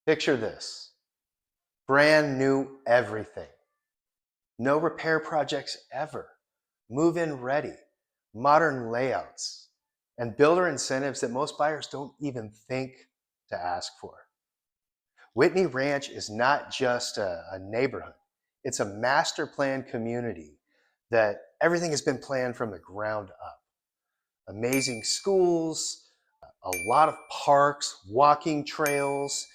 Picture this, brand new everything. No repair projects ever. Move-in ready, modern layouts, and builder incentives that most buyers don't even think to ask for. Whitney Ranch is not just a neighborhood. It's a master plan community that everything has been planned from the ground up. Amazing schools, a lot of parks, walking trails,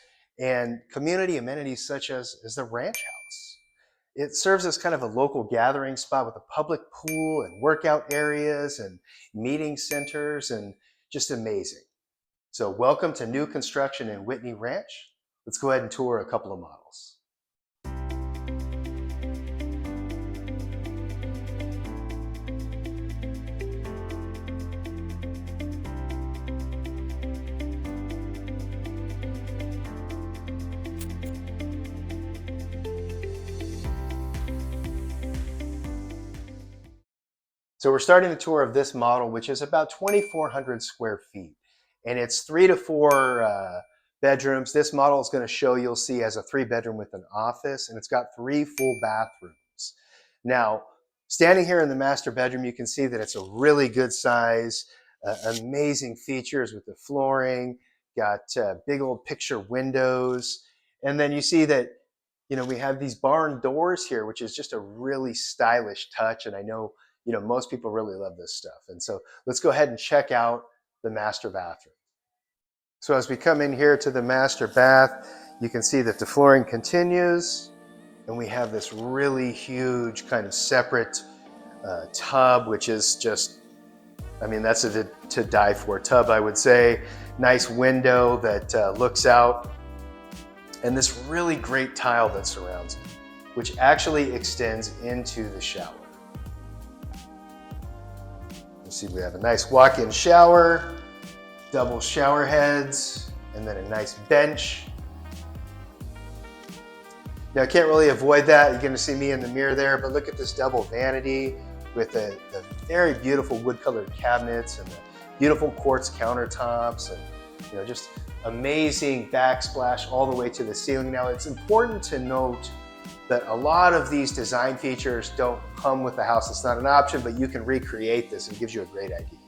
and community amenities such as the ranch house. It serves as kind of a local gathering spot with a public pool and workout areas and meeting centers, and just amazing. So welcome to new construction in Whitney Ranch. Let's go ahead and tour a couple of models. So we're starting the tour of this model, which is about 2,400 square feet. And it's 3 to 4 bedrooms. This model is going to show, you'll see, as a 3-bedroom with an office, and it's got 3 full bathrooms. Now, standing here in the master bedroom, you can see that it's a really good size, amazing features with the flooring, got big old picture windows. And then you see that, we have these barn doors here, which is just a really stylish touch. And I know, most people really love this stuff. And so let's go ahead and check out the master bathroom. So as we come in here to the master bath, you can see that the flooring continues, and we have this really huge kind of separate tub, which is just, that's a to die for tub, I would say. Nice window that looks out, and this really great tile that surrounds it, which actually extends into the shower. See, we have a nice walk-in shower, double shower heads, and then a nice bench. Now, I can't really avoid that. You're going to see me in the mirror there, but look at this double vanity with the very beautiful wood-colored cabinets and the beautiful quartz countertops, and just amazing backsplash all the way to the ceiling. Now, it's important to note that a lot of these design features don't come with the house. It's not an option, but you can recreate this, and it gives you a great idea.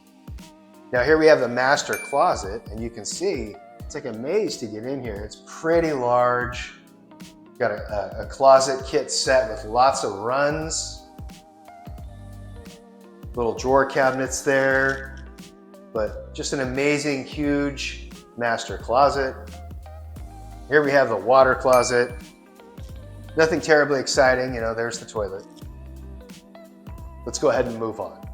Now here we have the master closet, and you can see it's like a maze to get in here. It's pretty large. Got a closet kit set with lots of runs. Little drawer cabinets there, but just an amazing, huge master closet. Here we have the water closet. Nothing terribly exciting, there's the toilet. Let's go ahead and move on.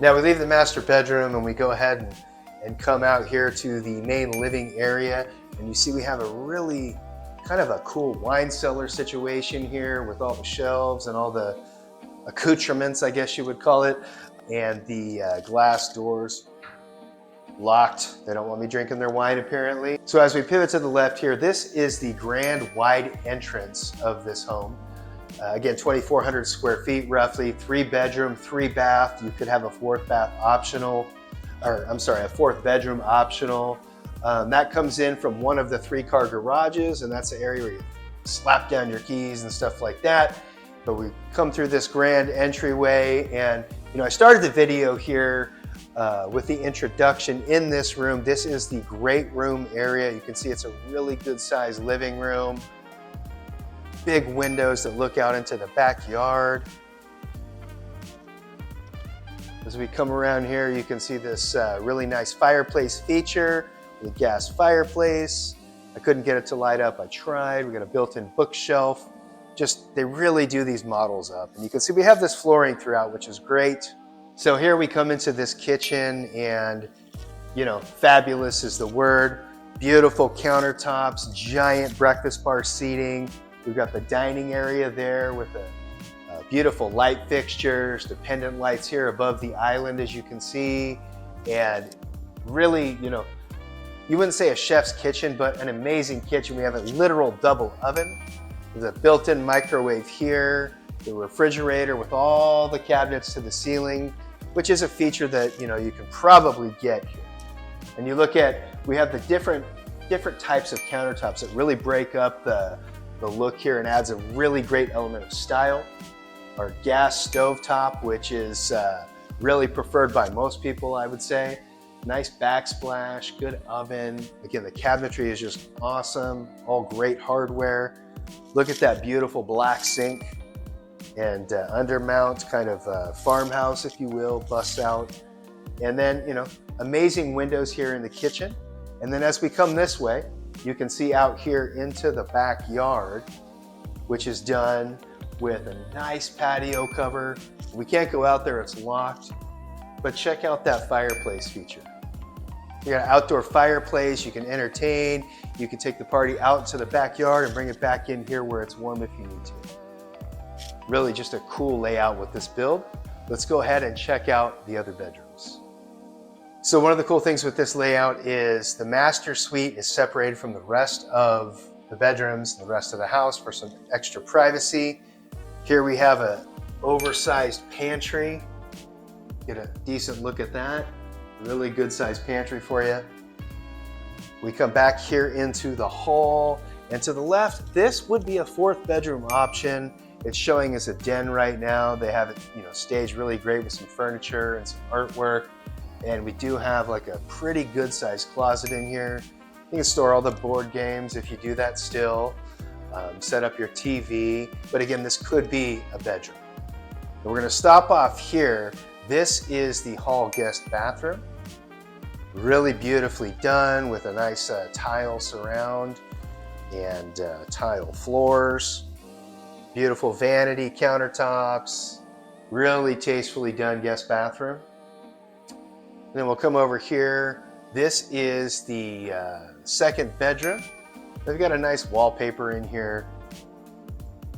Now we leave the master bedroom and we go ahead and come out here to the main living area. And you see we have a really kind of a cool wine cellar situation here with all the shelves and all the accoutrements, I guess you would call it. And the glass doors locked. They don't want me drinking their wine, apparently. So as we pivot to the left here, this is the grand wide entrance of this home. Again, 2,400 square feet, roughly, 3-bedroom, 3-bath. You could have a 4th bath optional, or I'm sorry, a 4th bedroom optional. That comes in from one of the 3-car garages, and that's the area where you slap down your keys and stuff like that. But we come through this grand entryway, and I started the video here with the introduction in this room. This is the great room area. You can see it's a really good sized living room. Big windows that look out into the backyard. As we come around here, you can see this really nice fireplace feature with a gas fireplace. I couldn't get it to light up. I tried. We got a built-in bookshelf. They really do these models up. And you can see we have this flooring throughout, which is great. So here we come into this kitchen, and fabulous is the word. Beautiful countertops, giant breakfast bar seating. We've got the dining area there with the beautiful light fixtures, the pendant lights here above the island, as you can see. And really, you wouldn't say a chef's kitchen, but an amazing kitchen. We have a literal double oven. There's a built-in microwave here, the refrigerator with all the cabinets to the ceiling, which is a feature that you can probably get here. And you look at, we have the different different types of countertops that really break up the look here and adds a really great element of style. Our gas stovetop, which is really preferred by most people, I would say. Nice backsplash, good oven. Again, the cabinetry is just awesome, all great hardware. Look at that beautiful black sink and undermount, kind of farmhouse, if you will, busts out. And then, you know, amazing windows here in the kitchen. And then as we come this way, you can see out here into the backyard, which is done with a nice patio cover. We can't go out there, it's locked, but check out that fireplace feature. You got an outdoor fireplace, you can entertain, you can take the party out into the backyard and bring it back in here where it's warm if you need to. Really just a cool layout with this build. Let's go ahead and check out the other bedrooms. So one of the cool things with this layout is the master suite is separated from the rest of the bedrooms, the rest of the house for some extra privacy. Here we have an oversized pantry. Get a decent look at that. Really good sized pantry for you. We come back here into the hall, and to the left, this would be a 4th bedroom option. It's showing as a den right now. They have it, you know, staged really great with some furniture and some artwork. And we do have like a pretty good sized closet in here. You can store all the board games if you do that still. Set up your TV. But again, this could be a bedroom. And we're gonna stop off here. This is the hall guest bathroom. Really beautifully done with a nice tile surround and tile floors. Beautiful vanity countertops. Really tastefully done guest bathroom. And then we'll come over here. This is the 2nd bedroom. They've got a nice wallpaper in here.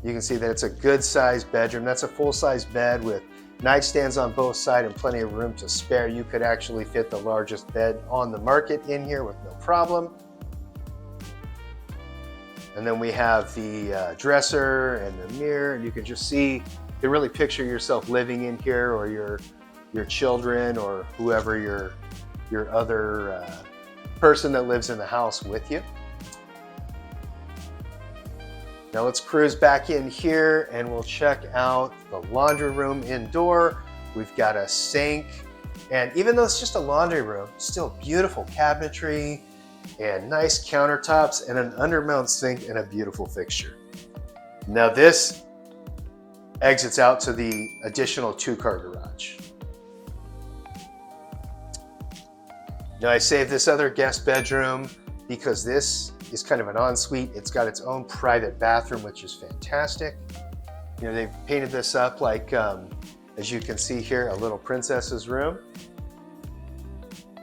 You can see that it's a good sized bedroom. That's a full-size bed with nightstands on both sides and plenty of room to spare. You could actually fit the largest bed on the market in here with no problem. And then we have the dresser and the mirror, and you can just see, you can really picture yourself living in here, or your children, or whoever your other person that lives in the house with you. Now let's cruise back in here and we'll check out the laundry room indoor. We've got a sink, and even though it's just a laundry room, still beautiful cabinetry and nice countertops and an undermount sink and a beautiful fixture. Now this exits out to the additional 2-car garage. Now I saved this other guest bedroom because this is kind of an ensuite. It's got its own private bathroom, which is fantastic. You know, they've painted this up like, as you can see here, a little princess's room.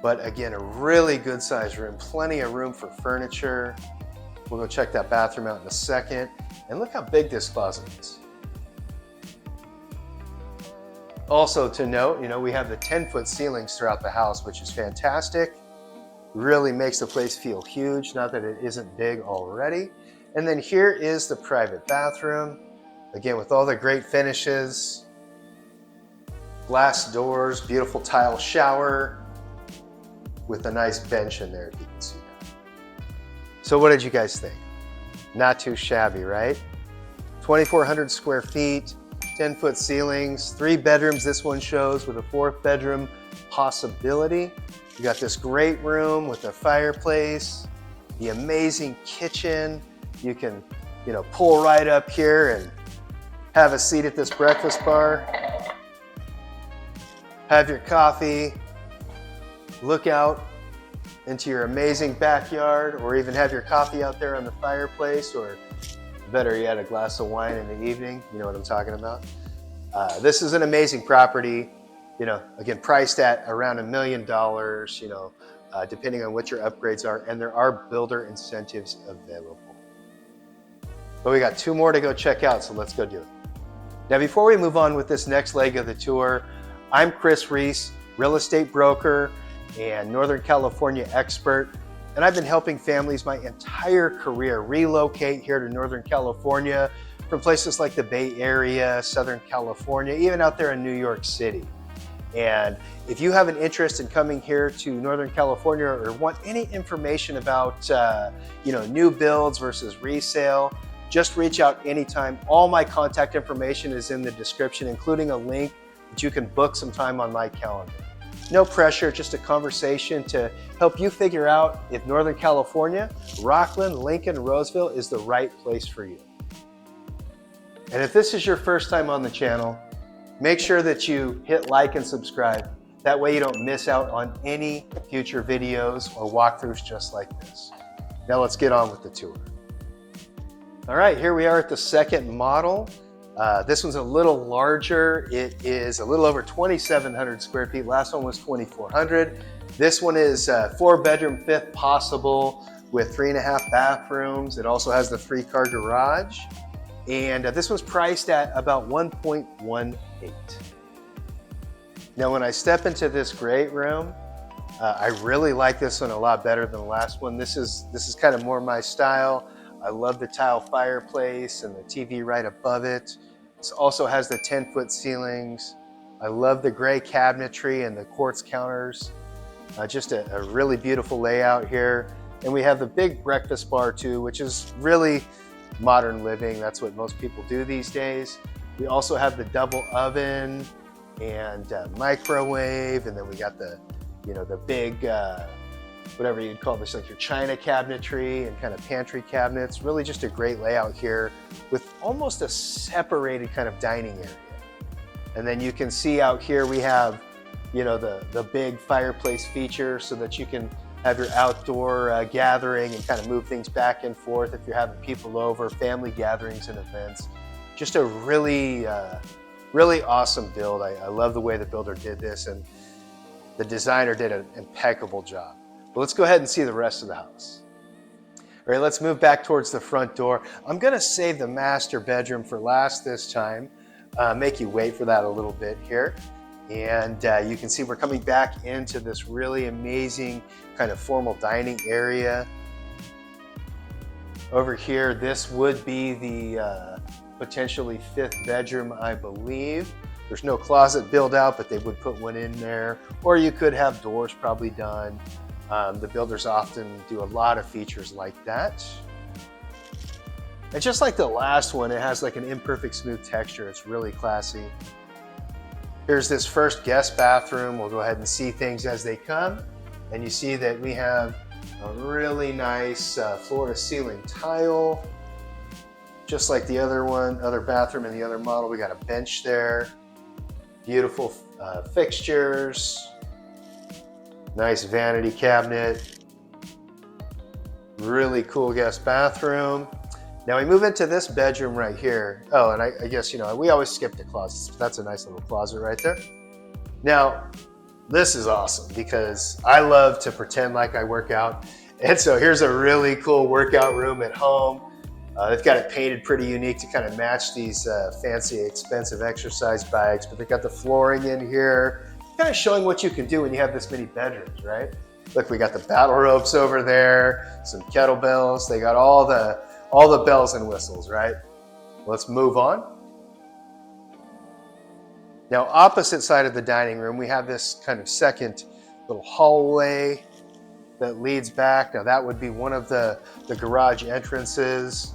But again, a really good sized room, plenty of room for furniture. We'll go check that bathroom out in a second. And look how big this closet is. Also to note, you know, we have the 10-foot ceilings throughout the house, which is fantastic. Really makes the place feel huge, not that it isn't big already. And then here is the private bathroom. Again, with all the great finishes, glass doors, beautiful tile shower with a nice bench in there, if you can see that. So what did you guys think? Not too shabby, right? 2,400 square feet, 10-foot ceilings, 3 bedrooms this one shows, with a 4th bedroom possibility. You got this great room with a fireplace, the amazing kitchen. You can, you know, pull right up here and have a seat at this breakfast bar, have your coffee, look out into your amazing backyard, or even have your coffee out there on the fireplace, or better yet, a glass of wine in the evening. You know what I'm talking about. This is an amazing property. You know, again, priced at around $1 million, you know, depending on what your upgrades are, and there are builder incentives available. But we got 2 more to go check out, so let's go do it. Now, before we move on with this next leg of the tour, I'm Chris Reese, real estate broker and Northern California expert, and I've been helping families my entire career relocate here to Northern California from places like the Bay Area, Southern California, even out there in New York City. And if you have an interest in coming here to Northern California or want any information about new builds versus resale, just reach out anytime. All my contact information is in the description, including a link that you can book some time on my calendar. No pressure, just a conversation to help you figure out if Northern California, Rocklin, Lincoln, Roseville is the right place for you. And if this is your first time on the channel, make sure that you hit like and subscribe. That way you don't miss out on any future videos or walkthroughs just like this. Now let's get on with the tour. All right, here we are at the second model. This one's a little larger. It is a little over 2,700 square feet. Last one was 2,400. This one is 4-bedroom, 5th possible with 3.5 bathrooms. It also has the 3-car garage. And this one's priced at about 1.18. Now, when I step into this great room, I really like this one a lot better than the last one. This is kind of more my style. I love the tile fireplace and the TV right above it. This also has the 10-foot ceilings. I love the gray cabinetry and the quartz counters. Just a really beautiful layout here. And we have the big breakfast bar too, which is really modern living. That's what most people do these days. We also have the double oven and microwave, and then we got the big whatever you'd call this, like your china cabinetry and kind of pantry cabinets. Really just a great layout here with almost a separated kind of dining area. And then you can see out here we have the big fireplace feature so that you can have your outdoor gathering and kind of move things back and forth if you're having people over, family gatherings and events. Just a really awesome build. I love the way the builder did this, and the designer did an impeccable job. But let's go ahead and see the rest of the house. All right, let's move back towards the front door. I'm gonna save the master bedroom for last this time, make you wait for that a little bit here. And you can see we're coming back into this really amazing kind of formal dining area. Over here, this would be the potentially 5th bedroom, I believe. There's no closet built out, but they would put one in there. Or you could have doors probably done. The builders often do a lot of features like that. And just like the last one, it has like an imperfect smooth texture. It's really classy. Here's this first guest bathroom. We'll go ahead and see things as they come. And you see that we have a really nice floor to ceiling tile. Just like the other bathroom in the other model, we got a bench there. Beautiful fixtures. Nice vanity cabinet. Really cool guest bathroom. Now we move into this bedroom right here. Oh, and I guess, we always skip the closets. But that's a nice little closet right there. Now, this is awesome because I love to pretend like I work out. And so here's a really cool workout room at home. They've got it painted pretty unique to kind of match these fancy, expensive exercise bags, but they've got the flooring in here, kind of showing what you can do when you have this many bedrooms, right? Look, we got the battle ropes over there, some kettlebells. They got all the bells and whistles, right? Let's move on. Now, opposite side of the dining room, we have this kind of second little hallway that leads back. Now, that would be one of the garage entrances.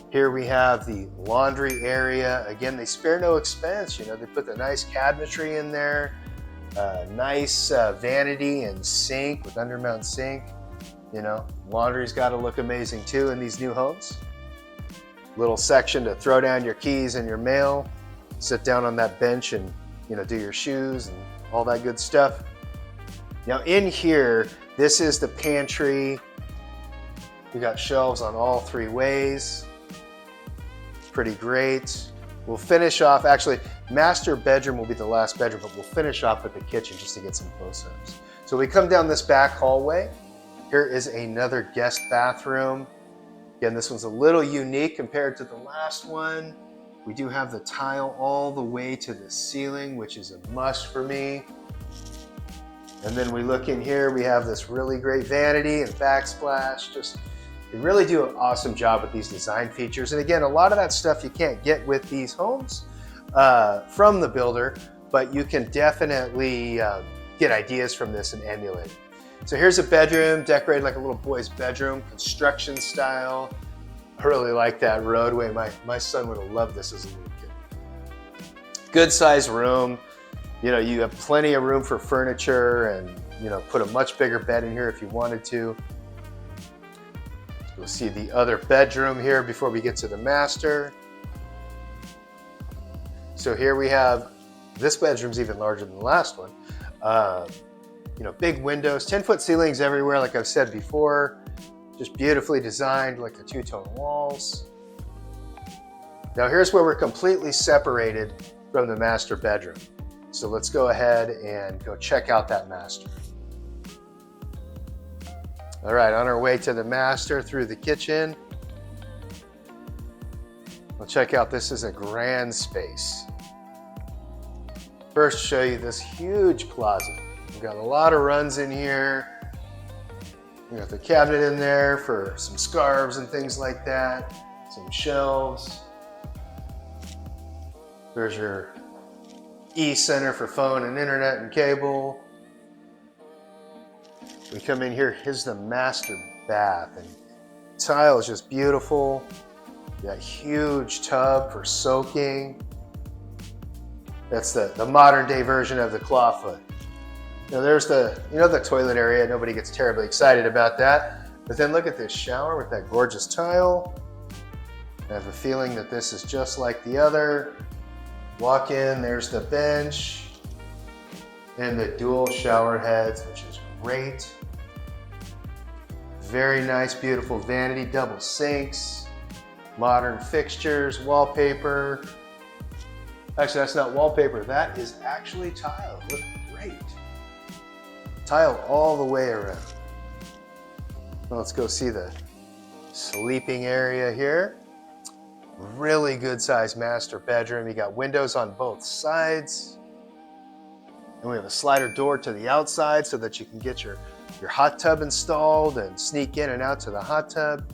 Here we have the laundry area. Again, they spare no expense. They put the nice cabinetry in there, nice vanity and sink with undermount sink. Laundry's got to look amazing too in these new homes. Little section to throw down your keys and your mail, sit down on that bench and do your shoes and all that good stuff. Now in here, this is the pantry. We got shelves on all 3 ways. Pretty great. We'll finish off, actually, master bedroom will be the last bedroom, but we'll finish off with the kitchen just to get some close-ups. So we come down this back hallway. Here is another guest bathroom. Again, this one's a little unique compared to the last one. We do have the tile all the way to the ceiling, which is a must for me. And then we look in here, we have this really great vanity and backsplash. They really do an awesome job with these design features. And again, a lot of that stuff you can't get with these homes from the builder, but you can definitely get ideas from this and emulate it. So here's a bedroom decorated like a little boy's bedroom, construction style. I really like that roadway. My son would have loved this as a little kid. Good size room. You know, you have plenty of room for furniture and, you know, put a much bigger bed in here if you wanted to. You'll see the other bedroom here before we get to the master. So here we have, this bedroom's even larger than the last one. You know, big windows, 10-foot ceilings everywhere, like I've said before. Just beautifully designed, like the two-tone walls. Now here's where we're completely separated from the master bedroom. So let's go ahead and go check out that master. All right, on our way to the master through the kitchen. We'll check out, this is a grand space. First, show you this huge closet. We've got a lot of runs in here. We got the cabinet in there for some scarves and things like that. Some shelves. There's your e-center for phone and internet and cable. We come in here, here's the master bath, and tile is just beautiful. You got a huge tub for soaking. That's the modern day version of the clawfoot. Now there's the, you know, the toilet area. Nobody gets terribly excited about that. But then look at this shower with that gorgeous tile. I have a feeling that this is just like the other. Walk in, there's the bench and the dual shower heads, which is great. Very nice, beautiful vanity, double sinks, modern fixtures, wallpaper. Actually, that's not wallpaper. That is actually tile. Look great. Tile all the way around. Well, let's go see the sleeping area here. Really good sized master bedroom. You got windows on both sides. And we have a slider door to the outside so that you can get your hot tub installed and sneak in and out to the hot tub.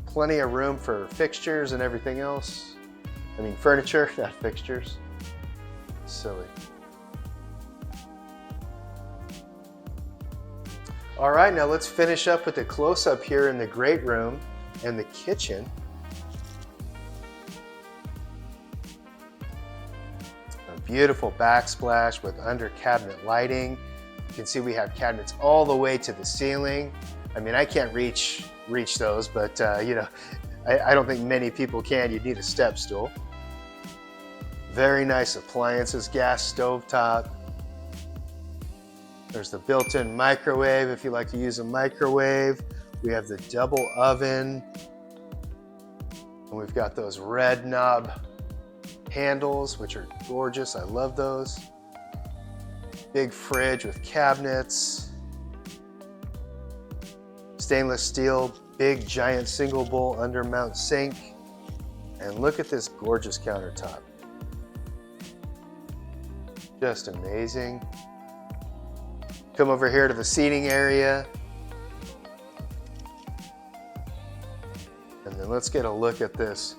Plenty of room for fixtures and everything else. I mean furniture, not fixtures. Silly. All right, now let's finish up with the close-up here in the great room and the kitchen. A beautiful backsplash with under cabinet lighting. You can see we have cabinets all the way to the ceiling. I mean, I can't reach those, but you know, I don't think many people can. You'd need a step stool. Very nice appliances, gas stovetop. There's the built-in microwave if you like to use a microwave. We have the double oven. And we've got those red knob handles, which are gorgeous. I love those. Big fridge with cabinets. Stainless steel, big giant single bowl undermount sink. And look at this gorgeous countertop. Just amazing. Come over here to the seating area. And then let's get a look at this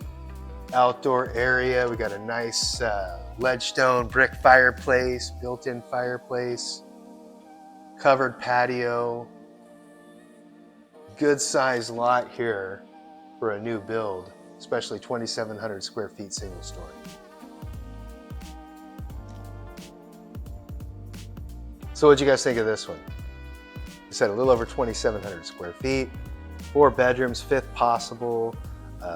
outdoor area. We got a nice ledge stone brick fireplace, built-in fireplace, covered patio. Good size lot here for a new build, especially 2,700 square feet single story. So what'd you guys think of this one? I said a little over 2,700 square feet, 4 bedrooms, 5th possible,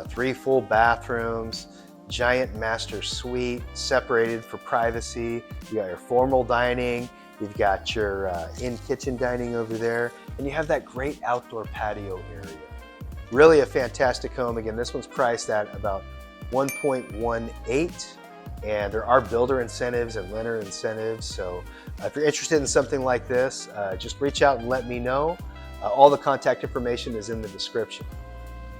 3 full bathrooms, giant master suite, separated for privacy. You got your formal dining, you've got your in-kitchen dining over there, and you have that great outdoor patio area. Really a fantastic home. Again, this one's priced at about 1.18. And there are builder incentives and lender incentives. So if you're interested in something like this, just reach out and let me know. All the contact information is in the description.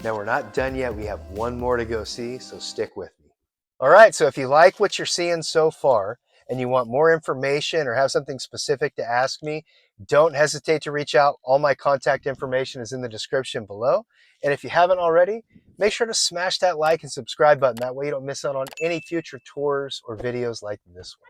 Now we're not done yet. We have one more to go see, so stick with me. All right, so if you like what you're seeing so far and you want more information or have something specific to ask me, don't hesitate to reach out. All my contact information is in the description below. And if you haven't already, make sure to smash that like and subscribe button. That way you don't miss out on any future tours or videos like this one.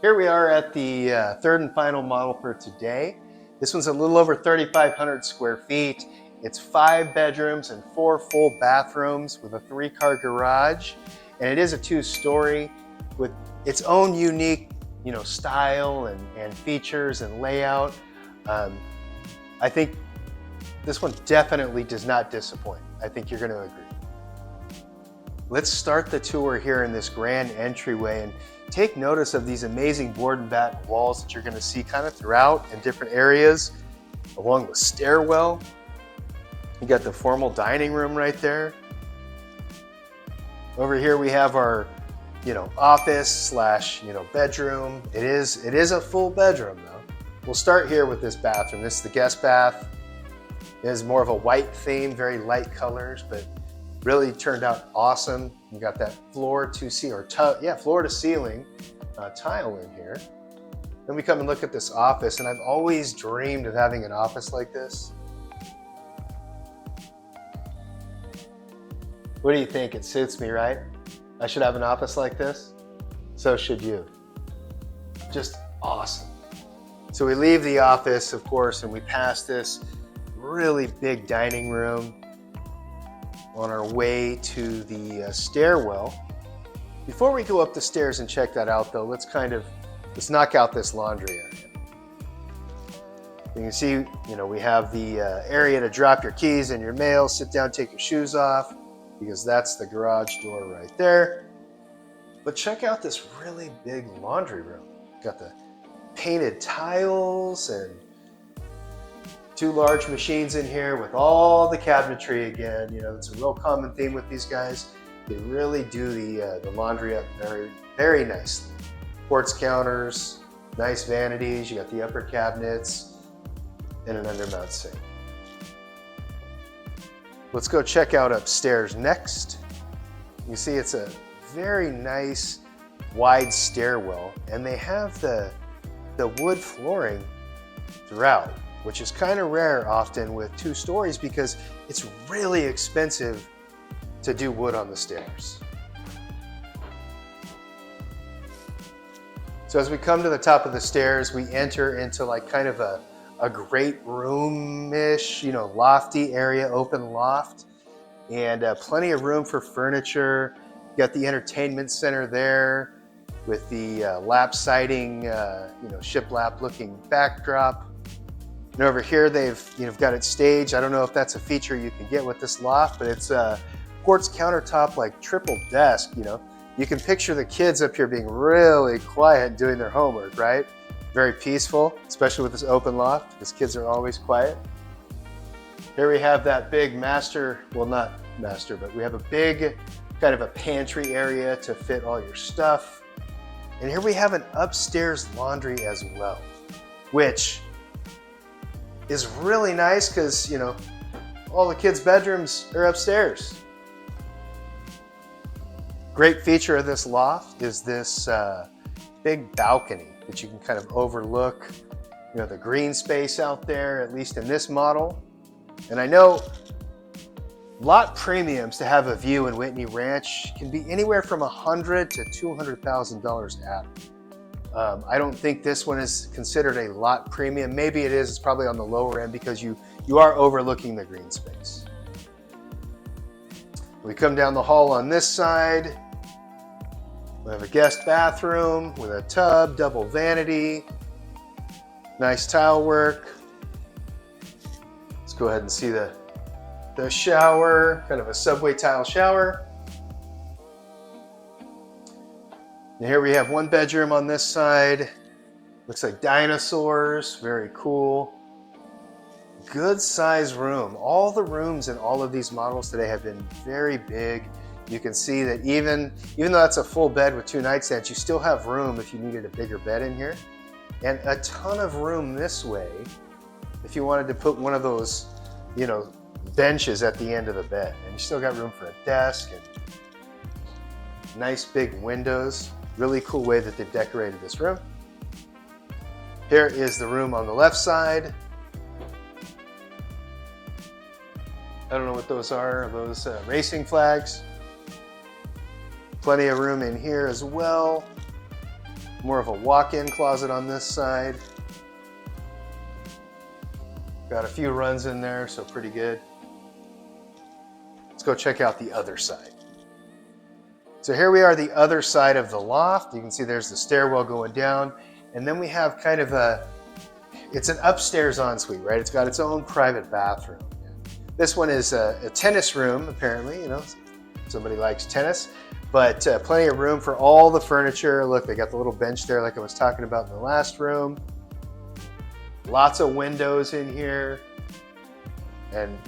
Here we are at the third and final model for today. This one's a little over 3,500 square feet. It's 5 bedrooms and 4 full bathrooms with a 3-car garage. And it is a 2-story with its own unique, style and features and layout. I think this one definitely does not disappoint. I think you're going to agree. Let's start the tour here in this grand entryway and take notice of these amazing board and batten walls that you're going to see kind of throughout in different areas along the stairwell. You got the formal dining room right there. Over here we have our, office slash, bedroom. It is a full bedroom though. We'll start here with this bathroom. This is the guest bath. It is more of a white theme, very light colors, but really turned out awesome. You got that floor to ceiling tile in here. Then we come and look at this office, and I've always dreamed of having an office like this. What do you think? It suits me, right? I should have an office like this. So should you. Just awesome. So we leave the office, of course, and we pass this really big dining room on our way to the stairwell. Before we go up the stairs and check that out though, let's knock out this laundry area. You can see, we have the area to drop your keys and your mail, sit down, take your shoes off, because that's the garage door right there. But check out this really big laundry room. Got the painted tiles and 2 large machines in here with all the cabinetry again. It's a real common theme with these guys. They really do the laundry up very, very nicely. Quartz counters, nice vanities. You got the upper cabinets and an undermount sink. Let's go check out upstairs next. You see it's a very nice wide stairwell, and they have the wood flooring throughout, which is kind of rare often with 2 stories because it's really expensive to do wood on the stairs. So as we come to the top of the stairs, we enter into like kind of a great room-ish, lofty area, open loft, and plenty of room for furniture. You got the entertainment center there with the lap siding, shiplap looking backdrop. And over here, they've got it staged. I don't know if that's a feature you can get with this loft, but it's a quartz countertop, like triple desk. You can picture the kids up here being really quiet doing their homework, right? Very peaceful, especially with this open loft, because kids are always quiet. Here we have that big not master, but we have a big kind of a pantry area to fit all your stuff. And here we have an upstairs laundry as well, which is really nice because, all the kids' bedrooms are upstairs. Great feature of this loft is this big balcony that you can kind of overlook, the green space out there, at least in this model. And I know lot premiums to have a view in Whitney Ranch can be anywhere from $100,000 to $200,000 added. I don't think this one is considered a lot premium. Maybe it is. It's probably on the lower end because you are overlooking the green space. We come down the hall on this side. We have a guest bathroom with a tub, double vanity, nice tile work. Let's go ahead and see the shower, kind of a subway tile shower. And here we have 1 bedroom on this side. Looks like dinosaurs, very cool. Good size room. All the rooms in all of these models today have been very big. You can see that even though that's a full bed with 2 nightstands, you still have room if you needed a bigger bed in here. And a ton of room this way if you wanted to put one of those, benches at the end of the bed. And you still got room for a desk and nice big windows. Really cool way that they've decorated this room. Here is the room on the left side. I don't know what those are. Are those racing flags? Plenty of room in here as well. More of a walk-in closet on this side. Got a few runs in there, so pretty good. Let's go check out the other side. So here we are, the other side of the loft. You can see there's the stairwell going down, and then we have kind of it's an upstairs ensuite, right? It's got its own private bathroom. This one is a tennis room, apparently, you know, somebody likes tennis, but plenty of room for all the furniture. Look, they got the little bench there like I was talking about in the last room. Lots of windows in here. And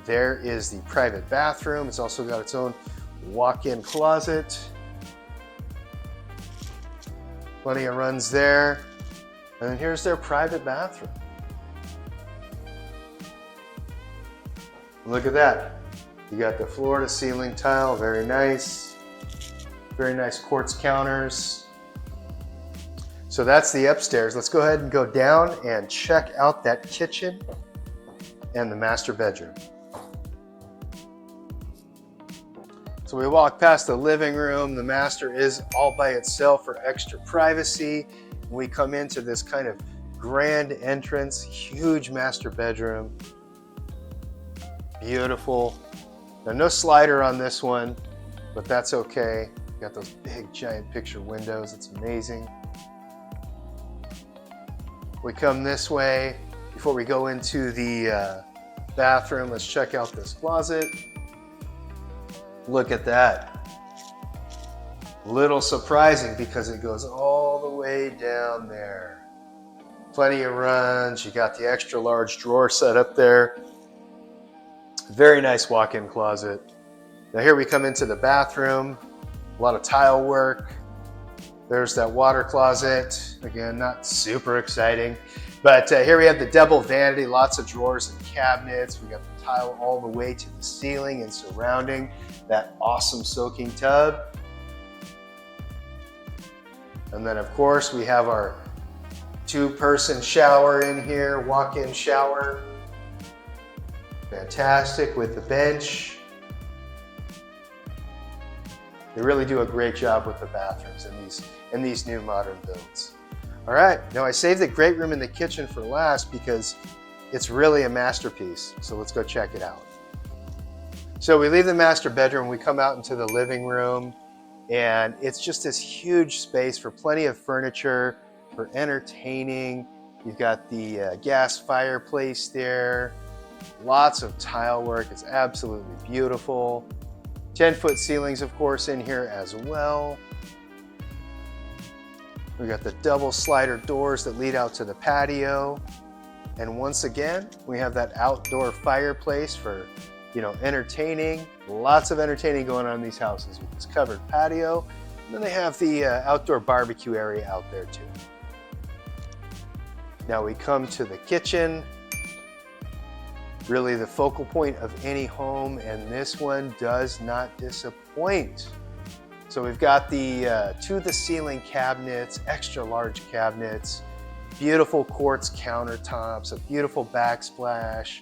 there is the private bathroom. It's also got its own walk-in closet. Plenty of runs there. And then here's their private bathroom. Look at that. You got the floor to ceiling tile, very nice. Very nice quartz counters. So that's the upstairs. Let's go ahead and go down and check out that kitchen and the master bedroom. So we walk past the living room. The master is all by itself for extra privacy. We come into this kind of grand entrance, huge master bedroom. Beautiful. Now, no slider on this one, but that's okay. Got those big giant picture windows. It's amazing. We come this way. Before we go into the bathroom, let's check out this closet. Look at that. Little surprising because it goes all the way down there. Plenty of runs. You got the extra large drawer set up there. Very nice walk-in closet. Now here we come into the bathroom. A lot of tile work. There's that water closet. Again, not super exciting. But here we have the double vanity, lots of drawers and cabinets. We got the tile all the way to the ceiling and surrounding that awesome soaking tub. And then of course we have our two-person shower in here, walk-in shower. Fantastic with the bench. They really do a great job with the bathrooms in these new modern builds. All right, now I saved the great room in the kitchen for last because it's really a masterpiece. So let's go check it out. So we leave the master bedroom, we come out into the living room, and it's just this huge space for plenty of furniture, for entertaining. You've got the gas fireplace there, lots of tile work. It's absolutely beautiful. 10-foot ceilings, of course, in here as well. We got the double slider doors that lead out to the patio. And once again, we have that outdoor fireplace for, you know, entertaining. Lots of entertaining going on in these houses with this covered patio. And then they have the outdoor barbecue area out there too. Now we come to the kitchen. Really the focal point of any home, and this one does not disappoint. So we've got the to-the-ceiling cabinets, extra large cabinets, beautiful quartz countertops, a beautiful backsplash.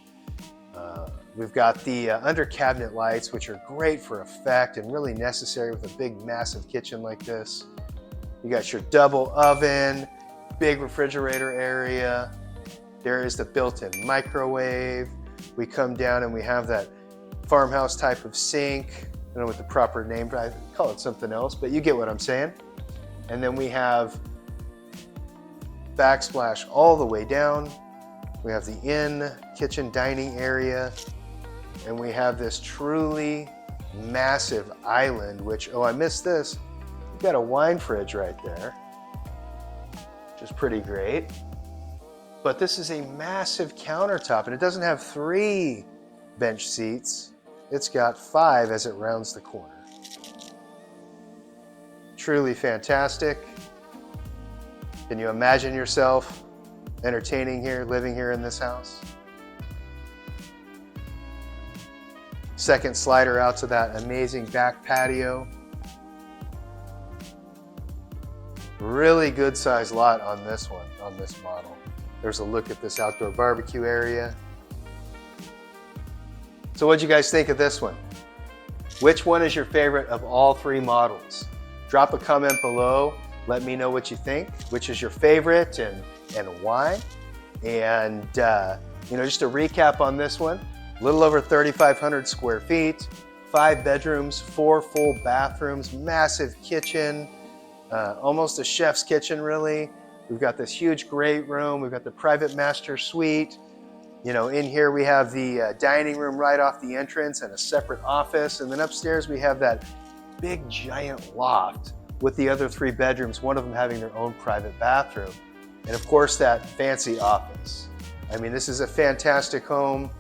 We've got the under cabinet lights, which are great for effect and really necessary with a big, massive kitchen like this. You got your double oven, big refrigerator area. There is the built-in microwave. We come down and we have that farmhouse type of sink. I don't know what the proper name, but I call it something else, but you get what I'm saying. And then we have backsplash all the way down. We have the kitchen dining area, and we have this truly massive island, which, oh, I missed this. We've got a wine fridge right there, which is pretty great. But this is a massive countertop, and it doesn't have 3 bench seats. It's got 5 as it rounds the corner. Truly fantastic. Can you imagine yourself entertaining here, living here in this house? Second slider out to that amazing back patio. Really good sized lot on this one, on this model. There's a look at this outdoor barbecue area. So what'd you guys think of this one? Which one is your favorite of all 3 models? Drop a comment below. Let me know what you think, which is your favorite and why. And just to recap on this one, a little over 3,500 square feet, 5 bedrooms, 4 full bathrooms, massive kitchen, almost a chef's kitchen really. We've got this huge great room. We've got the private master suite. In here we have the dining room right off the entrance and a separate office. And then upstairs we have that big giant loft with the other 3 bedrooms, one of them having their own private bathroom. And of course that fancy office. I mean, this is a fantastic home.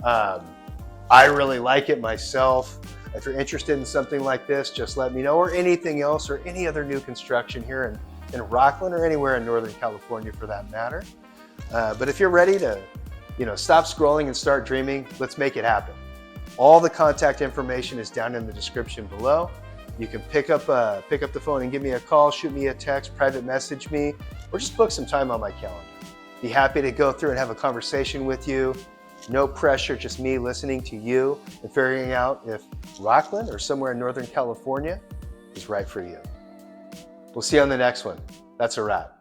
I really like it myself. If you're interested in something like this, just let me know, or anything else, or any other new construction here in Rocklin or anywhere in Northern California for that matter. But if you're ready to stop scrolling and start dreaming, let's make it happen. All the contact information is down in the description below. You can pick up the phone and give me a call, shoot me a text, private message me, or just book some time on my calendar. Be happy to go through and have a conversation with you. No pressure, just me listening to you and figuring out if Rocklin or somewhere in Northern California is right for you. We'll see you on the next one. That's a wrap.